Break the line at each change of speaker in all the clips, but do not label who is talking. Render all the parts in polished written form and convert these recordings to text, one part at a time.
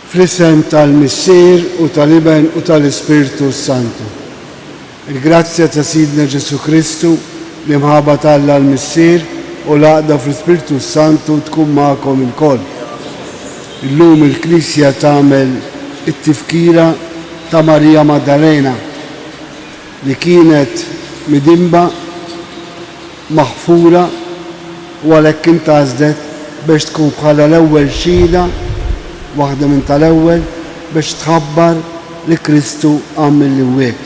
Fl-isem tal-Missier u tal-Iben u tal-Ispirtu Santu. Il-grazzja ta' Sidna Ġesu Kristu li mħabba tal-Alla l-Missier u l-għaqda fl-Ispirtu Santu tkun ma'kom il-koll. Illum il-Knisja tagħmel it-tifkira ta' Marija Maddalena li kienet midimba maħfura u għalhekk intgħażlet biex tkun bħala l-ewwel xhieda waħda minn tal-ewwel biex tħabbar li Kristu għamel l-imwiet.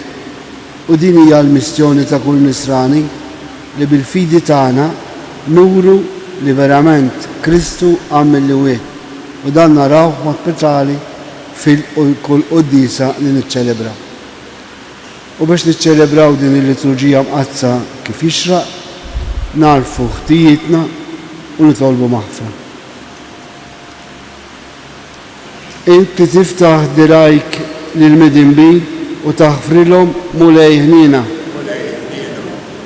U din hija l-missjoni ta' kull Nisrani li bil-fidi tagħna nuru li verament Kristu għamel l-imwiet. U dan naraw mod speċjali fil-kull qudiesa li niċċelebraw. U biex niċċelebraw din il-liturġija mqazza kif jixraq, narfu ħtijietna u nitolbu maħfra. Inti tiftaħ dirajk lil-midinbi u taħfrilhom mulej ħnina.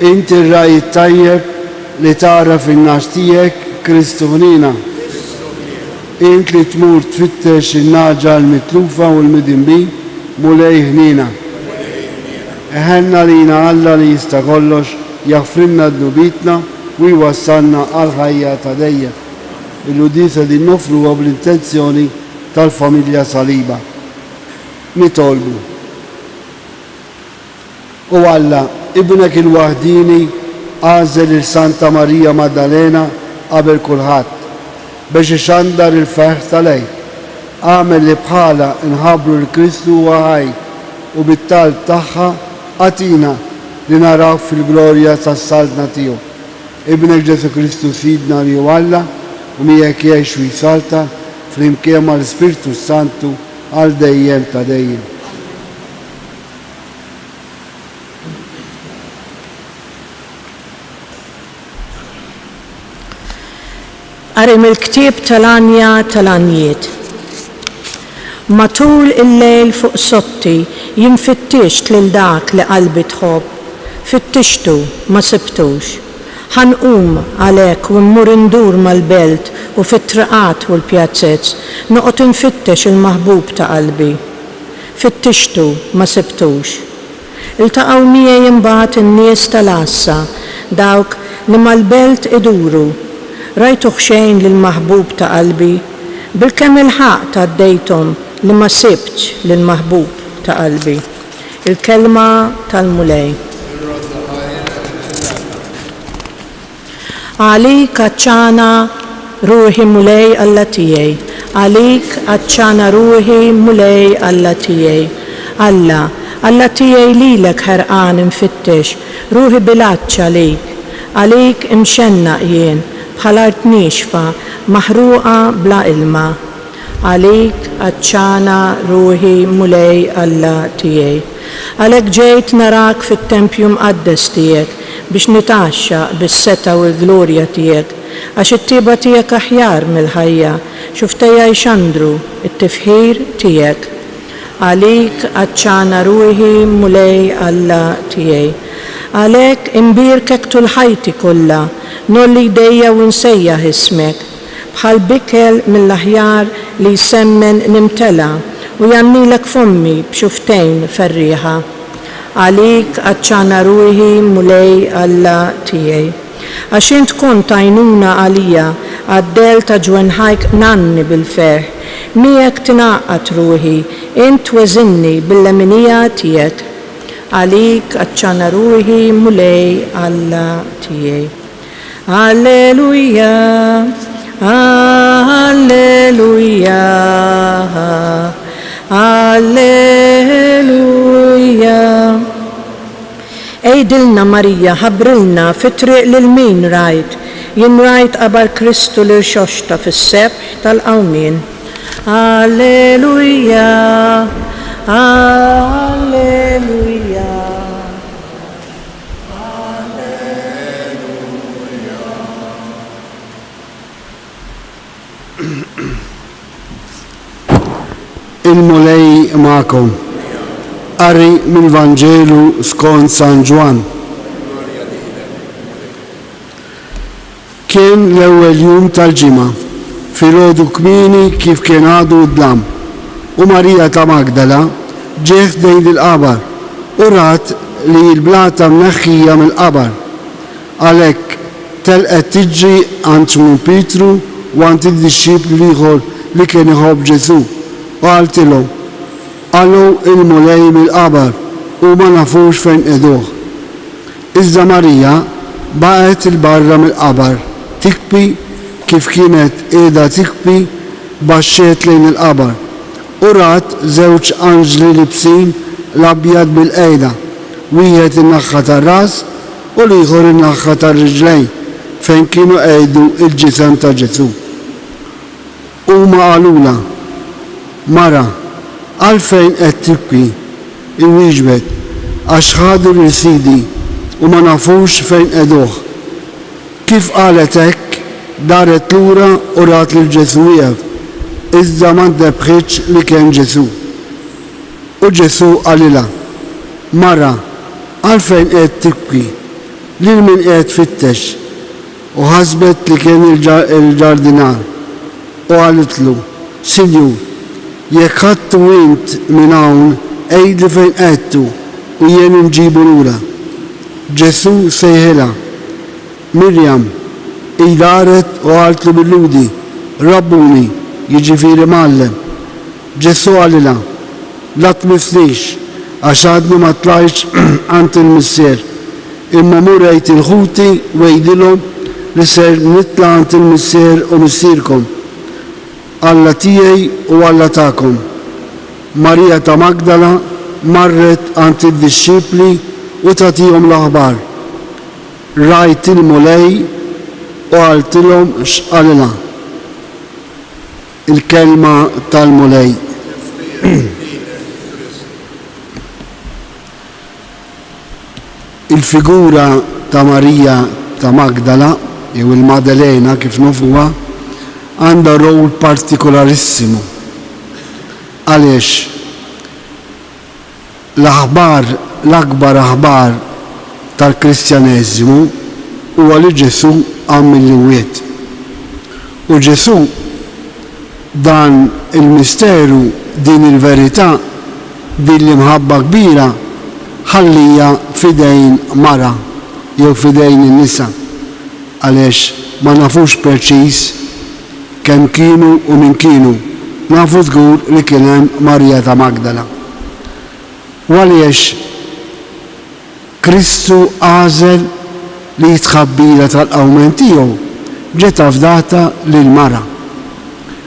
Inti r-raj tajjeb li tara fin-nax tiegħek Kristu ħnina. Int li tmur tfittex in-naġa l-mitlufa u l-midinbi mulej ħnina. Eħenna lina Alla li jista' kollox jaħfrilna d-nubitna u jwassalna għal-ħajja ta' dejjem. Il-udisa din nofru bl-intenzjoni tal-familja Saliba. Nitolbu. U Alla, ibnek il-waħdini għażel il-Santa Marija Maddalena qabel kulħadd biex ixandar il-ferħ tal-lej. Għamel li bħala nħabbru l-Kristu huwa ħaj u bit-talb tagħha għatina li naraw fil-glorja tas-saltna tiegħu. Ibnek Ġesu Kristu Sidna li hu Alla u miegħek jgħix u jsalta flimkien mal-Ispirtu Santu għal dejjem ta' dejjem.
Qari mill-ktieb tal-Anja tal-Anjiet. Matul il-lejl fuq sotti jinfittisht lil dak li qalbi tħobb. Fittixtu ma sibtux. Ħanqum għalhekk u mmur indur mal-belt u fit-triqat u l-pjazzezz noqgħod infittex il-maħbub ta' qalbi. Fittixtu ma sibtux. Iltaqgħu miegħi imbagħad in-nies tal-Għassa dawk li mal-belt iduru. Rajtu xejn lill-maħbub ta' qalbi, bilkemm il-ħaqt għaddejthom li ma sibtx lill-maħbub ta' qalbi. Il-kelma tal-mulej. Għalik għaċċana ruħi mulej Alla tiegħi. Għalik għaċċana ruħi mulej Alla tiegħi. Alla tiegħi lilek ħerqan infittex, ruħi bilaċċa għalik. Għalik imxenna jien, bħal art nixfa, maħruqa bla ilma. Għalik għaċċana ruħi mulej Alla tiegħi. Għalhekk ġejt narak fit-tempju mqaddes tiegħek biex nitaxxa bis-seta u l-glorja tiegħek, għax it-tieba tiegħek aħjar mill-ħajja, xuftejja jxandru it-tifħir tiegħek. Għalik għaċċana ruħi mulej Alla tiegħi. Għalhekk imbirkek tul ħajti kollha, nolli jdejja u nsejjaħ ismek, bħal bikel mill-aħjar li jsemmen nimtela u jannilek fommi b'xuftejn ferriħa. Għalik għaċċana ruħi mulej Alla tiegħi. Għax int kont għajnuna għalija għaddel ta' ġwenħajk nanni bil-ferħ, miegħek tingħaqqad ruħi, int weżinni bil-leminija tiegħek. Għalik għaċċana ruħi mulej Alla tiegħi. Alleluja, alleluja, alleluja. Ejdilna Marija, ħabrilna fit-triq lil min rajt. Jien rajt qabel Kristu li xoxta fis-sebħ tal-qawmien. Alleluja, alleluja.
Il-mulej ma'kom. Qari mill-Vanġelu skont San Ġwan. Kien l-ewwel jum tal-ġimgħa, filgħodu kmieni kif kien għadu d-dlam. u Marija ta' Magdala ġiet dejn il-qabar u rat li l-blata mneħħija mill-qabar. Għalhekk telqet tiġri għand Simon Pietru u għand id-disċiplu ieħor li kien iħobb Ġesu u qaltilhom qalu il-mulej mill-qabar u ma nafux fejn qiegħduh. Iżda Marija baqgħet il-barra mill-qabar tikbi kif kienet qiegħda tikbi baxxiet lejn il-qabar u rat żewġ anġli libsin l-abjad bil-qejda, wieħed in-naħa tar-ras u l-ieħor in-naħa tar-riġlejn fejn kienu qegħdu il-ġisem ta' Ġesu. Huma qalula, Mara, għalfejn qed tibki? Iwieġbet, għax ħadu l-sidi u ma nafux fejn qiegħduh. Kif qalet hekk, daret lura u rat lil Ġesu wieqef, iżda ma ndebħitx li kien Ġesu. U Ġesu qalilha, Mara, għalfejn qed tibki? Lil min qed tfittex? U ħasbet li kien il-ġardinar u qalitlu, Sinjur, jekk ħadtu int minn hawn għejdi fejn qedtu u jien nġibu lura. Ġesu sejħilha, Mirjam, idaret u qaltlu bil-ludi, Rabbuni, jiġifieri Mgħallem. Ġesu qalilha, la tmissnix għax għadni ma tlajtx għand il-missier, imma mur għid il-ħuti u għejdilhom li ser nitla' għand il-missier u missierkom, Alla tiegħi u Alla tagħkom. Marija ta' Magdala marret għand id-disċipli u tagħtihom l-aħbar. Rajt il-mulej u għaltilhom x'qalilha. Il-kelma tal-mulej. Il-figura ta' Marija ta' Magdala jew il-Maddalena kif nafuha għandha rol partikolarissimo. Għaliex l-akbar aħbar tal-Kristjaneżmu huwa li Ġesu għamel l-wiet. U Ġesu dan il-misteru, din il-verità, din l-imħabba kbira ħallija fidejn mara jew fidejn in-nisa. Għaliex ma nafux preċiż kemm kienu u min kienu, nafu żgur li kien hemm Marija ta' Magdala. U għaliex Kristu għażel li tħabbira tal-qawmen tiegħu ġiet affdata lil mara.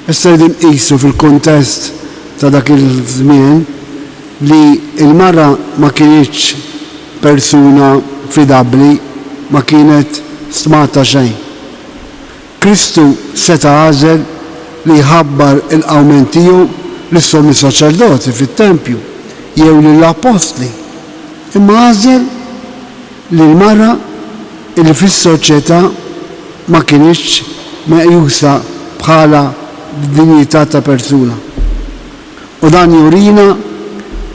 Issa qegħdin nqisu fil-kuntest ta' dak il-żmien li l-mara ma kienitx persuna fidabbli, ma kienet smata xejn. Kristu seta' għażel li jħabbar il-qawmen tiegħu lis-sommi saċerdoti fit-tempju jew lill-apostli. Imma għażel lil mara li fis-soċjetà ma kienx meqjusa bħala dinjità ta' persuna. U dan jurina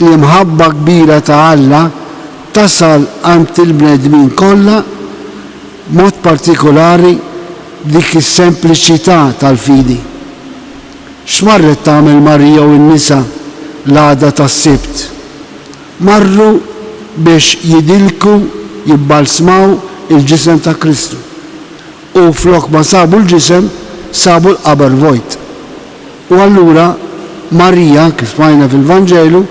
li mħabba kbira ta' Alla tasal għand il-bnedmin kollha mod partikolari dik is-sempliċità tal-fidi. X'marret tagħmel Marija u n-nisa l-għada tas-Sibt? Marru biex jidilku jibbalsmaw il-ġisem ta' Kristu. U flok ma sabu l-ġisem, sabu l-qabar vojt. U allura Marija, kif smajna fil-Vanġelu,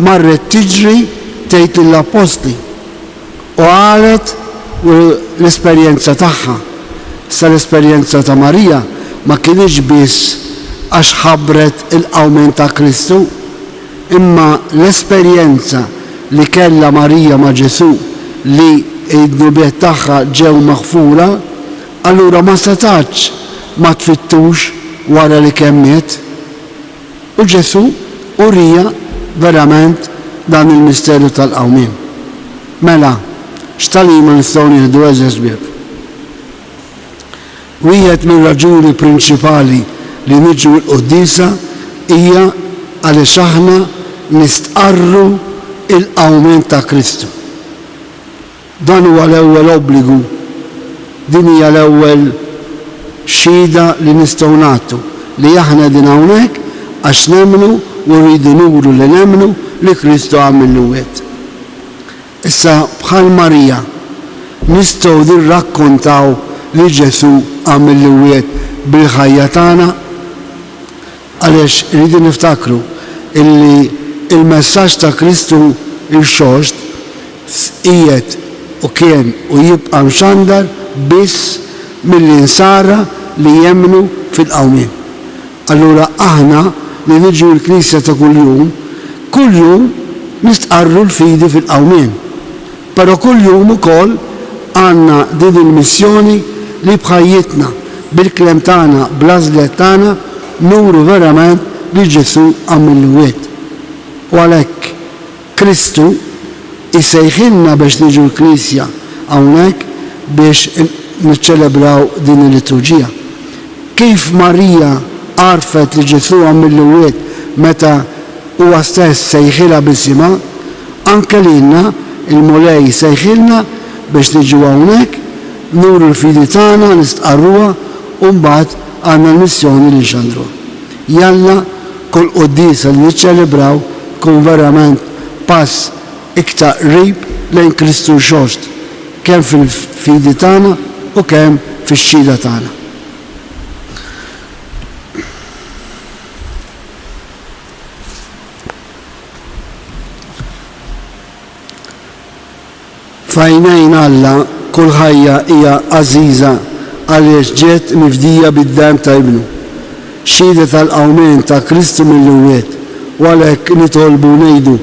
marret tiġri tgħid lill-apostli u qalet l-esperjenza tagħha. Sa l-esperjenza ta' Marija ma kienx biss għax ħabbret il-qawmen ta' Kristu, imma l-esperjenza li kellha Marija ma' Ġesu li id-nubiet tagħha ġew maħfura, allura ma setax ma tfittux wara li kemmiet. U Ġesu urija verament dan il-misteru tal-qawmien. Mela, x'talima nistgħu nieħdu eżes bieb? Wieħed mir-raġuni prinċipali li niġu l-qudiesa hija għaliex aħna nistqarru il-qawmen ta' Kristu. Dan huwa l-ewwel obbligu, din hija l-ewwel xhieda li nistgħu nagħtu li aħna din hawnhekk għax nemmnu u rridu nuru li nemmnu li Kristu għamil l-wiet. Issa bħal Marija nistgħu nirrakkontaw li Ġesu għamil l-wiet bil-ħajja tagħna għaliex rridu niftakru illi il-messaġġ ta' Kristu il-xost qiegħed u kien u jibqa' mxandar biss mill-insara li jemmnu fil-qawmien. Allura aħna li niġu l-Knisja ta' kuljum nistqarru l-fidi fil-qawmien. Però kuljum ukoll għandna din il-missjoni li bħajjitna bil-klem tagħna bl-għażliet tagħna nuru verament li Ġesu għamil l-wiet. U għalhekk Kristu isejħilna biex niġu l-Knisja hawnhekk biex niċċelebraw din il-liturġija. Kif Marija għarfet li Ġesu għamil l-wiet meta huwa stess sejħilha b'isima, anke lilna il-mulej sejħilna biex niġu hawnhekk nuru l-fidi tagħna nistqarruha u mbagħad għandna l-missjoni li nxandruha. Jalla kull qudiesa li niċċelebraw kun verament pass iktar qrib lejn Kristu xost, kemm fil-fidi tagħna u kemm fix-xhieda tagħna. F'għajnejn Alla kull ħajja hija għażiża għaliex ġiet mifdija bid-dam ta' ibnu. Xhieda tal-qawmien ta' Kristu mill-wiet u għalhekk nitolbu ngħidu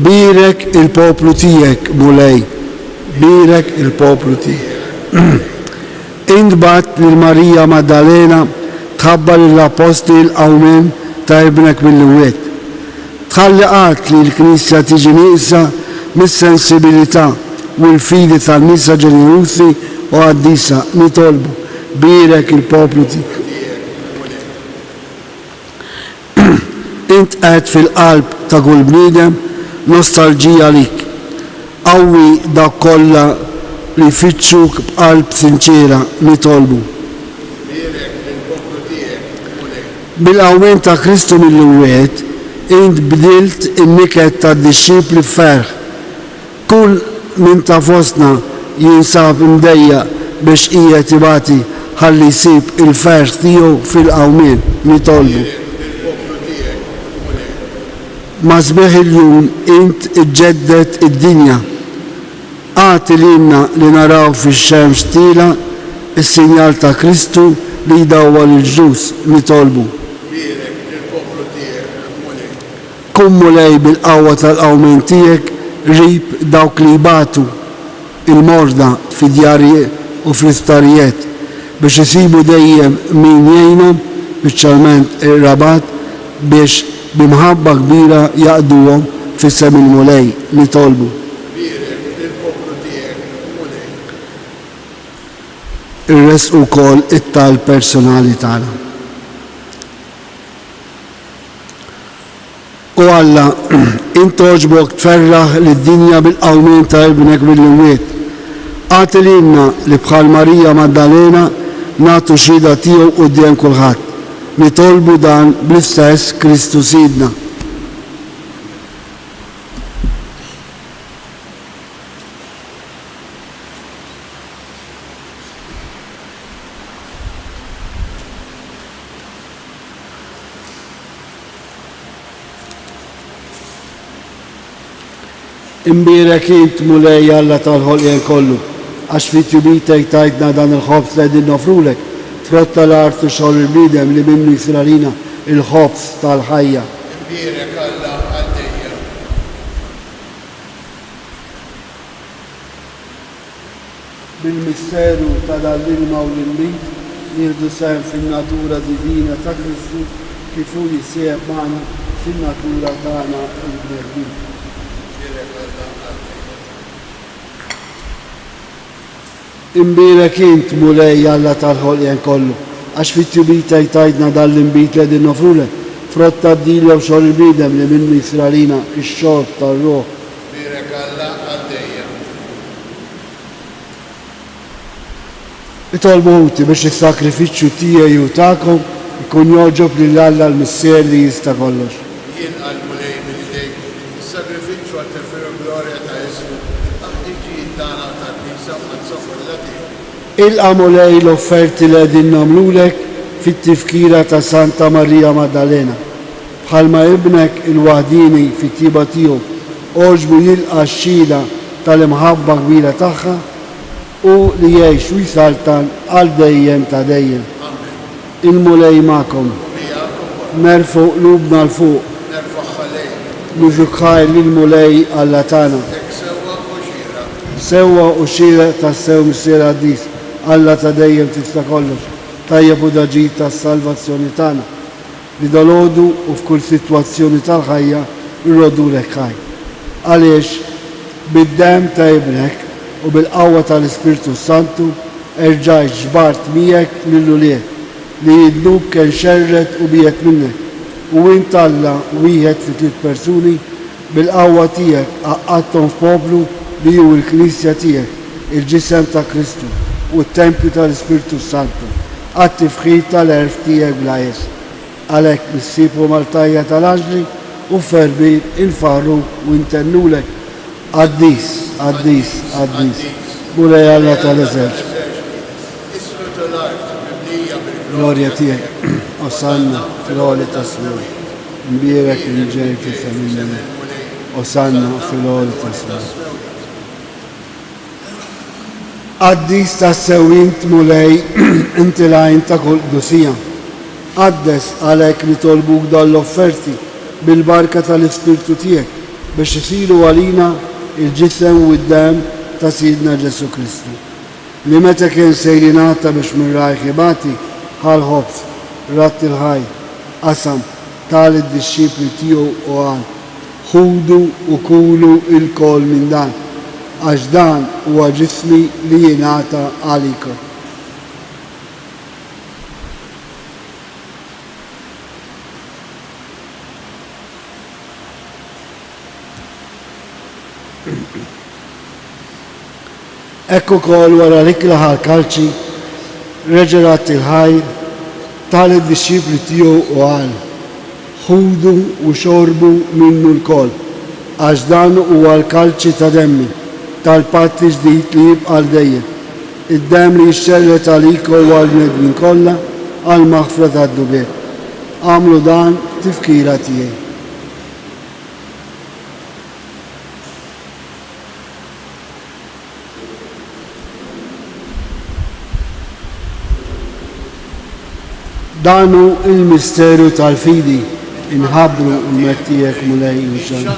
birek il-poplu tiegħek mulej, birek il-poplu tiegħek. Intbat lil Marija Maddalena tħabbar l-apostli l-qawmien ta' ibnek mill-wiet. Tħalli qatt li l-Knisja tiġi nieqsa mis-sensibilità u l-fidi tal-nisa ġenerużi u għaddisa nitolbu birek il-poplu tiegħek. Int qed fil-qalb ta' kull bniedem nostalġija lik. Qawwi dak kollha li jfittxuk b'qalb sinċera nitolbu. Bil-qawmien ta' Kristu mill-wiet int bdilt in-niket tad-dixxipli f'ferħ. Kull min ta' fostna jinsab imdejja biex qiegħed ibati ħalli jsib il-ferħ tiegħu fil-qawmien nitolbu. Ma sbeħ il-jum int iġġeddet id-dinja. Għati lilna li naraw fix-xemx tila is-sinjal ta' Kristu li jdawwal il-ġus nitolbu. Kun mulej bil-qawwa tal-qawmien tiegħek rib dawk li jbatu il-morda fid-djari u fl-iftarijiet biex isibu dejjem min jgħinhom biċċalment ir-rabat biex bimħabba kbira jaqduhom fis-sem il-mulej nitolbu. Irresqu wkoll it-tal personali tagħna. U Alla intoġbok tferraħ lid-dinja bil-qawmien ta' ibnek mill-wiet. Għati lilna li bħal Marija Maddalena nagħtu xhieda tiegħu quddiem kulħadd. Nitolbu dan bl-istess Kristu sidna. Imbirek int mulej Alla tal-ħolqien kollu, għax fit-tjubitek tajtna dan il-ħobs li qegħdin nofrulek, frotta l-art u xogħol il-bniedem li minnu jisralina il-ħobs tal-ħajja. Imbirek Alla għaddejja. Bil-misteru ta' dal-ilma u l-imbit jieħdu sehem fin-natura divina ta' Kristu kif hu jisieb magħna fin-natura tagħna l-bnedmin. Imbirek int mulej Alla tal-ħolqien kollu, għax fit-tjubitek tajtna dal-imbit li qegħdin nofrulek, frotta d-dilja u xogħol il-bniedem li minnu jisralina ix-xorb tar-ruħ. Imbirek Alla għaddejja. Itolbu biex is-sakrifiċċju tiegħi u tagħkom ikun joġob lil Alla l-missier li jista' kollox.
jilqa l-mulej minn idejk, is-sagrifiċċju għat-tifir glorja ta' Jessu, aħtiġijiet tagħna tal-Knisja għal-sofferta tiegħek.
Il-amolej l-offerti li għedin namlulek fit-tifkira ta' Santa Marija Maddalena. Bħalma ibnek il-wahdini fit-tiba tiegħu oġbu jilqa x-xhieda tal-imħabba kbira tagħha u li jgħix u jsaltan għal dejjem ta' dejjem. Il-mulej magħkom. Nerfu qlubna l-fuq. Nuġukħaj l-mulej Alla tagħna. Sewwa u xira tas-sew missier Addis. Alla ta' dejjem tista' kollox. Tajjeb u daġid tas-salvazzjoni tagħna. Li dalodu u f'kull sitwazzjoni tal-ħajja irrodulek ħaj. Għaliex bid-dem ta' ibnek u bil-qawwa tal-Ispirtu Santu erġaj ġbart miegħek lill-uliet li jidluk kien xerret u biet minnek u int Alla wieħed fi 3 persuni bil-qawwa tiegħek għaqqadthom f'poplu li hu l-Knisja tiegħek, il-ġisem ta' Kristu u t-tempju tal-Ispirtu Santu għat-tifħid tal-erf tiegħek bla jes. Għalhekk nissibu mal-tajja tal-Anġli u ferbir il-farru u intennulek Addis, Addis, Addis, mulej Alla tal-Eżerċitu. Gloria tiegħek, Osanna fil-għoli tas-Smur, mbierek il-ġej fil-familja, Osanna fil-għoli tas-Smur. Addis tas-sewint mulej inti lajn ta' kull dusija. Għaddes għalhekk li tolbuk dal-offerti bil-barka tal-Ispirtu tiegħek biex isiru għalina il-ġisem u d-dem ta' Sidna Ġesu Kristu. Li meta kien sejrinata biex minn rajħibati ħal-ħobs, rat il-ħaj, qasam tal id-disċipli tiegħu u għal. Ħudu u kulu il-kol minn dan, għax dan huwa ġismi li jingħata għalikom. Ekku kol wara l-ikla ħal-kalċi, reġerat il-ħaj, tal-disċipli tiegħu u għal. Ħudu u xorbu minnu l-kol, għax dan huwa l-kalċi ta' demmi, tal-patti ġdid li jibqa' dejjem. Id-dem li jixxerret għalikom u għal-bnedmin kollha għal-maħfra tad-dubiet. Għamlu dan tifkira tiegħi. Danu il-misteru tal-fidi inħabru il-mettijek mulej uġan.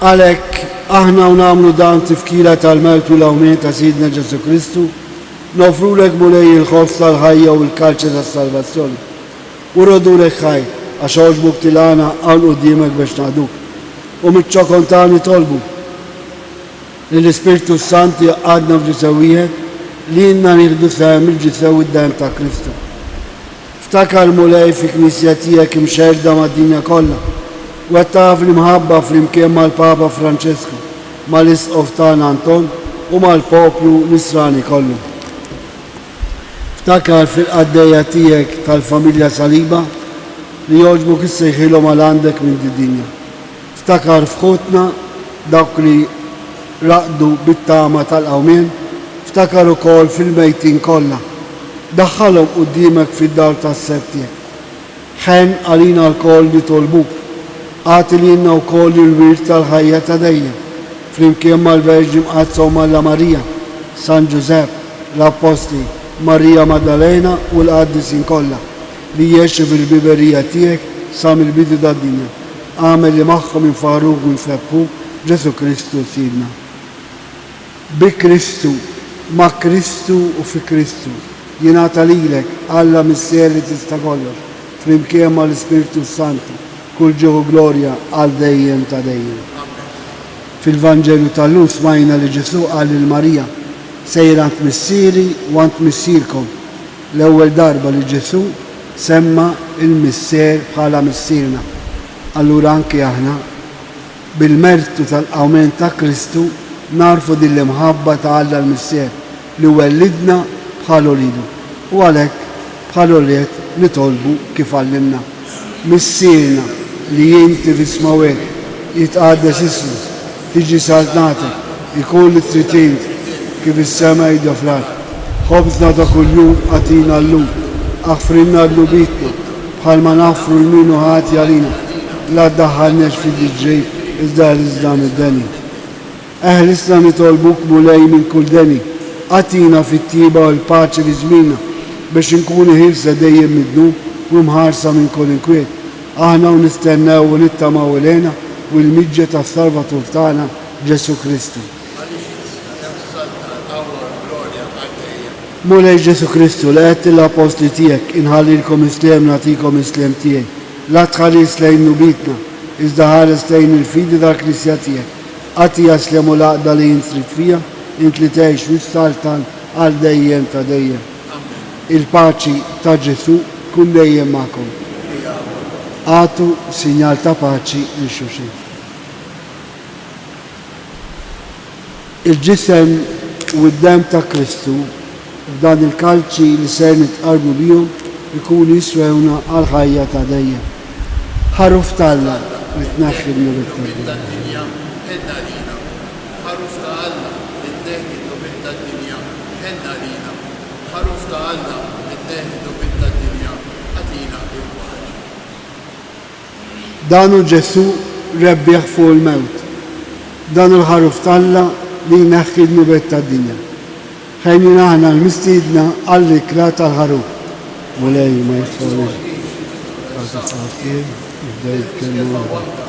Għalek, aħna unamlu dan tifkira tal-mewt u l-awmen ta' Sidna Ġesu Kristu, nofrulek mulej il-ħof tal-ħajja u l-kalċa tal-salvazzjoni. U rodulek ħaj, għax oġbuk tilana għal qudiemek biex naħduk. U mitċokontani tolbu. L-Ispirtu Santi għadna f'ġisewijiet li jinna nieħdu sehem il-ġisew id-dem ta' Kristu. Ftakar mulej fi knisja tiegħek imxerda mad-dinja kollha u qed taf li mħabba flimkien mal-Papa Franċesku, mal-Isqof tagħna Anton u mal-poplu Nisrani kollu. Ftakar fil-qaddejja tiegħek tal-familja Saliba li jogħġbuk issejħilhom għal għandek minn din-dinja. Ftakar f'ħutna dawk li raqdu bit-tama tal-qawmien, ftakar ukoll fil-mejtin kollha. Daħħalhom quddiemek fid-dar tas-seb tiegħek. Ħen għalina l-koll li tolbuk. Għati lilna wkoll il-wirt tal-ħajja ta' dejjem. Flimkien mal-Verġi Mqazza u Malla Marija, San Ġusepp, l-Apostli, Marija Maddalena u l-qaddisin kollha li jgħixu fil-biberija tiegħek sa mill-bidu tad-dinja. Għamel li magħhom infaruk u nfebbħuk Ġesu Kristu Sidna. Bi Kristu, ma' Kristu u fi Kristu, jingħata lilek Alla missier li tista' kollox, flimkien mal-Ispirtu Santu, kull ġeħu glorja għal dejjem ta' dejjem. Fil-Vanġelu tal-lum smajna li Ġesu qal lil Marija, sejra ant missieri u ant missierkom. L-ewwel darba li Ġesu semma il-missier bħala missierna. Allura anki aħna bil-mertu tal-qawmen ta' Kristu narfu din l-imħabba ta' Alla l-missier li wellidna bħal olidu. U għalhekk bħal-oljet nitolbu kif għallimna. Missirna li jinti fismawek jitqaddes ismu, tiġi saltnatek, ikun li tritint kif is-sema jidda fl-art. Ħobżna ta' kuljum għatina l-lum, aħfrinna l-lubitna, bħalma naħfru l-minu ħati għalina, la ddaħħalnex fil-ġej iżda l-iżdam id-deni. Eħlisna nitolbuk mulej minn kull deni, għatina fit-tiba u l-paċi fi żmina biex nkunu ħilsa dejjem mid-dnub u mħarsa minn kull inkwiet. Aħna u nistennew u nittamaw ilena u l-miġġa tas-Salvatur tagħna Ġesu Kristu. Mulej Ġesu Kristu li qed l-apostli tiegħek inħallilkom islem nagħtikom islem tiegħi. La tħallis lejn nubitna, iżda ħares lejn il-fidi tal-Knisja tiegħek. Għati jaslem u laqda li jinsrit fija, int li tgħix fis-saltan għal dejjem ta' dejjem. Il-paċi ta' Ġesu kun dejjem magħkom. Għatu sinjal ta' paċi lil xulxin. Il-ġisem u d-dem ta' Kristu f'dan il-kalċi li ser nitqarbu bihom ikunu jiswewna għal ħajja ta' dejjem. Ħaruf talla li tnaxxi l-nubitna.
ħaruf ta' Alla id-deħidu bid-dinja ħenna lina. ħaruf ta' Alla id-deħidu bid-dinja għatina il-waħġ.
Danu Ġesu rebbieħ fuq il-mewt. Dan il-ħaruf talla li jneħħi l-nubet tad-dinja. Ħejnin aħna l-mistiedna għall-ikra tal-ħaruf. Mulej ma jisfawix. Għazza sa'kir, id-dejt kellu għu.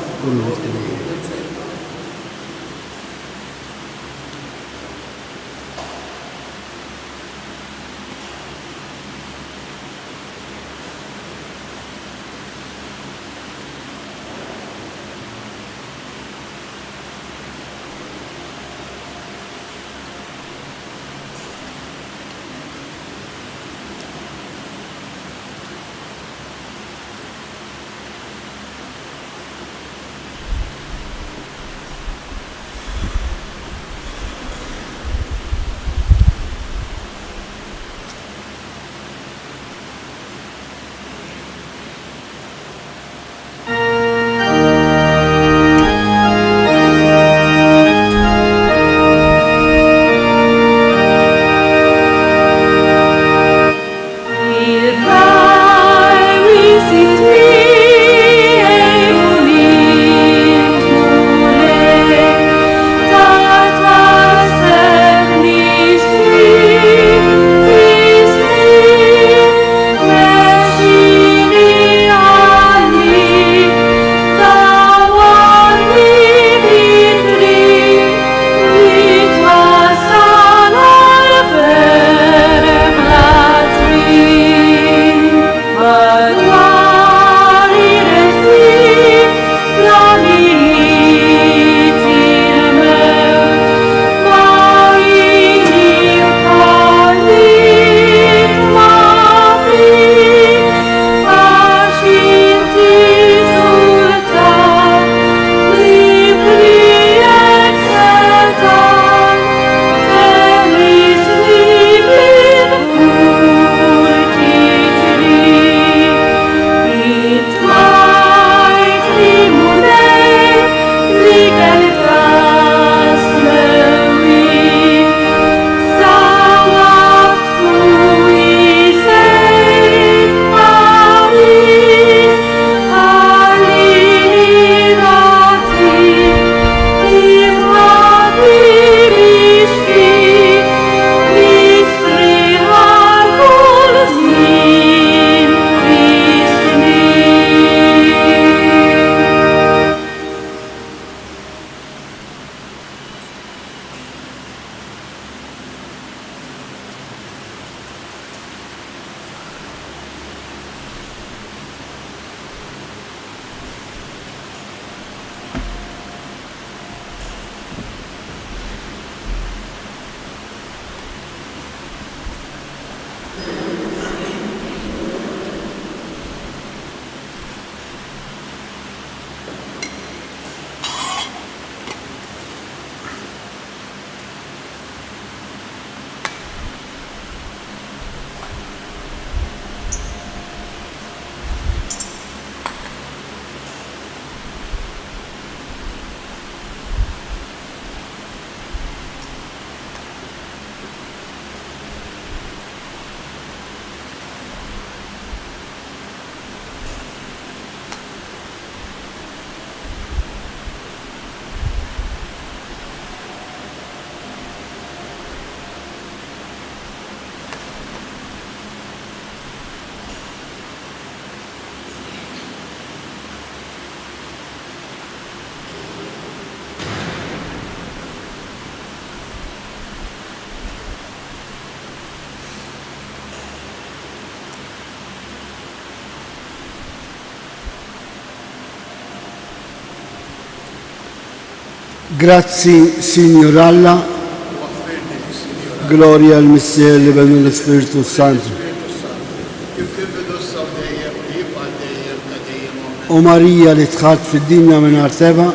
Grazzi, Signoralla,
waħfirni, Sinjura,
gloria al Missier li benu l-Spiritu Santo.
Spiritu Santu, kif kien bidu s-saw dejjem u jibqa' dejjem ta' dejjem amen.
U Marija li tħalt fid-dinja minn arteba,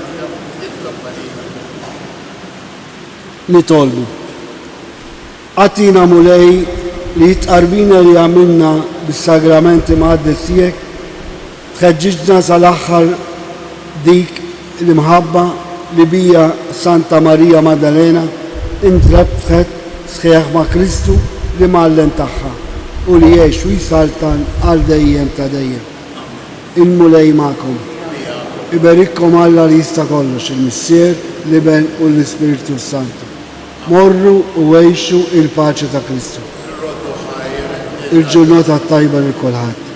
Jitlob għalina.
nitolbu. Għatina mulej li jitqarbina li għamilna bis-sagramenti maqdis tiegħek, tħeġġiġna sal-aħħar dik l-imħabba li bija Santa Marija Maddalena intrebtħet sħiħ ma' Kristu li mallen tagħha u li jgħix u jisaltan għal dejjem ta' dejjem. Il-mulej ma'kom. Iberikkom Alla li jista' kollox, il-Missier, l-Iben u l-Ispiritu Santu. Morru u għejxu il-paċi ta' Kristu. Il-ġurnata tajba li kulħadd.